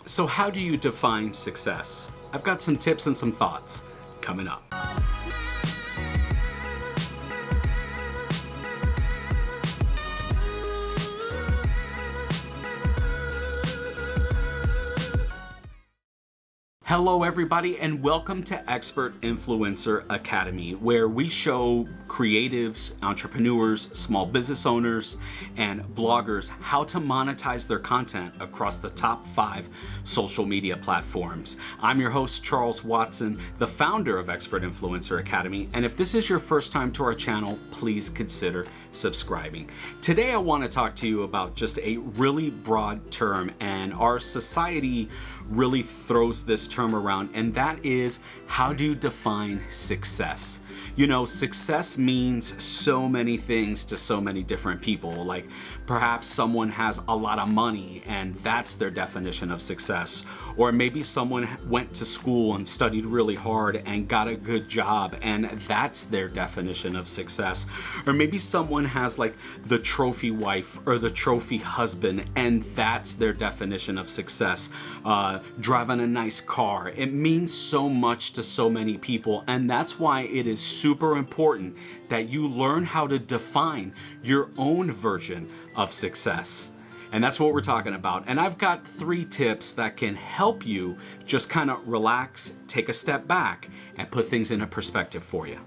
So how do you define success? I've got some tips and some thoughts coming up. Hello everybody, and welcome to Expert Influencer Academy, where we show creatives, entrepreneurs, small business owners, and bloggers how to monetize their content across the top 5 social media platforms. I'm your host, Charles Watson, the founder of Expert Influencer Academy, and if this is your first time to our channel, please consider subscribing. Today I want to talk to you about just a really broad term, and our society really throws this term around, and that is, how do you define success? You know, success means so many things to so many different people. Like perhaps someone has a lot of money and that's their definition of success. Or maybe someone went to school and studied really hard and got a good job and that's their definition of success. Or maybe someone has like the trophy wife or the trophy husband and that's their definition of success. Driving a nice car. It means so much to so many people, and that's why it is super important that you learn how to define your own version of success. And that's what we're talking about. And I've got 3 tips that can help you just kind of relax, take a step back, and put things into perspective for you.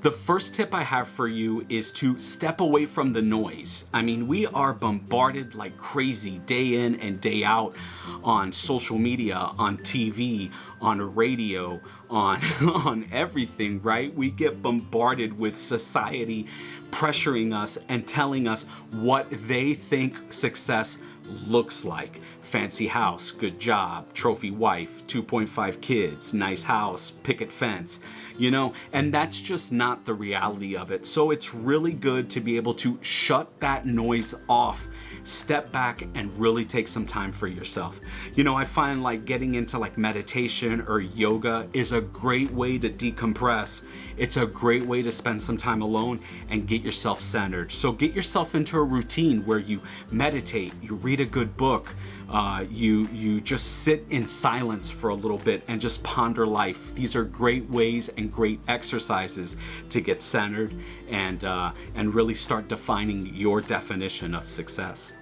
The first tip I have for you is to step away from the noise. I mean, we are bombarded like crazy day in and day out on social media, on TV, on radio, on everything, right? We get bombarded with society pressuring us and telling us what they think success looks like. Fancy house, good job, trophy wife, 2.5 kids, nice house, picket fence, you know, and that's just not the reality of it. So it's really good to be able to shut that noise off, step back, and really take some time for yourself. You know, I find like getting into like meditation or yoga is a great way to decompress. It's a great way to spend some time alone and get yourself centered. So get yourself into a routine where you meditate, you read a good book, you just sit in silence for a little bit and just ponder life. These are great ways and great exercises to get centered and really start defining your definition of success.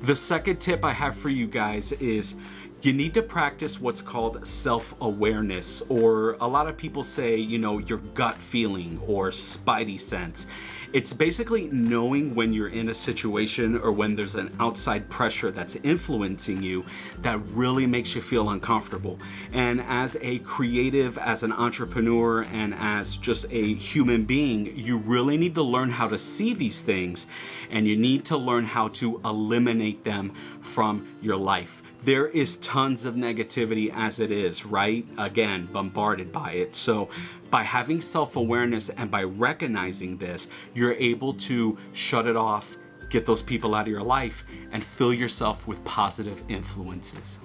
The second tip I have for you guys is you need to practice what's called self-awareness, or a lot of people say, you know, your gut feeling or spidey sense. It's basically knowing when you're in a situation or when there's an outside pressure that's influencing you that really makes you feel uncomfortable. And as a creative, as an entrepreneur, and as just a human being, you really need to learn how to see these things, and you need to learn how to eliminate them from your life. There is tons of negativity as it is, right? Again, bombarded by it. So by having self-awareness and by recognizing this, you're able to shut it off, get those people out of your life, and fill yourself with positive influences.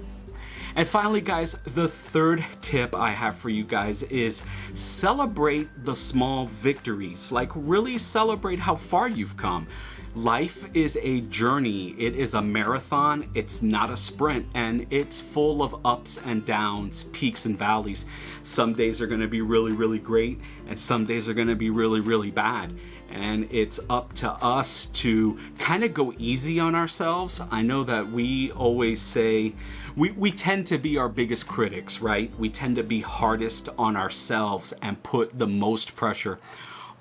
And finally, guys, the third tip I have for you guys is celebrate the small victories. Like really celebrate how far you've come. Life is a journey. It is a marathon. It's not a sprint, and it's full of ups and downs, peaks and valleys. Some days are going to be really, really great, and some days are going to be really, really bad. And it's up to us to kind of go easy on ourselves. I know that we always say we tend to be our biggest critics, right? We tend to be hardest on ourselves and put the most pressure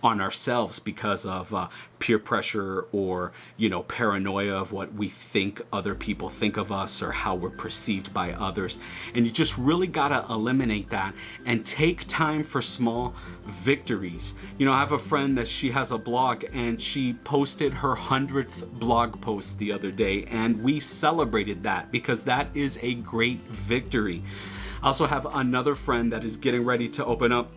on ourselves because of peer pressure or, you know, paranoia of what we think other people think of us or how we're perceived by others. And you just really gotta eliminate that and take time for small victories. You know, I have a friend that she has a blog, and she posted her 100th blog post the other day, and we celebrated that because that is a great victory. I also have another friend that is getting ready to open up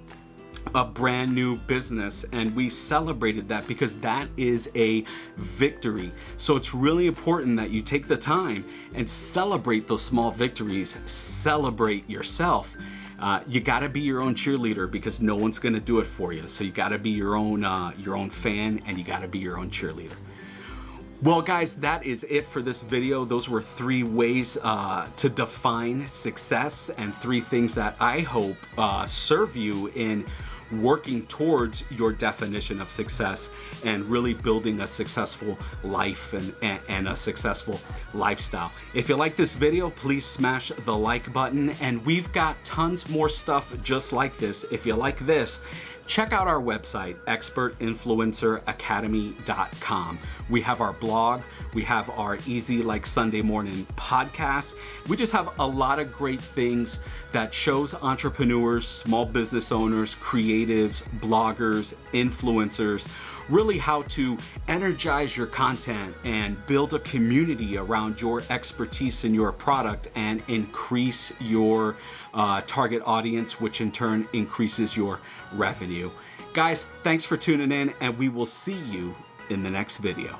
a brand new business, and we celebrated that because that is a victory. So it's really important that you take the time and celebrate those small victories. Celebrate yourself. You got to be your own cheerleader because no one's going to do it for you. So you got to be your own fan, and you got to be your own cheerleader. Well, guys, that is it for this video. Those were 3 ways to define success and 3 things that I hope serve you in working towards your definition of success and really building a successful life and a successful lifestyle. If you like this video, please smash the like button, and we've got tons more stuff just like this. If you like this, check out our website, expertinfluenceracademy.com. We have our blog, we have our Easy Like Sunday Morning podcast. We just have a lot of great things that shows entrepreneurs, small business owners, creatives, bloggers, influencers, really how to energize your content and build a community around your expertise in your product and increase your target audience, which in turn increases your revenue. Guys, thanks for tuning in, and we will see you in the next video.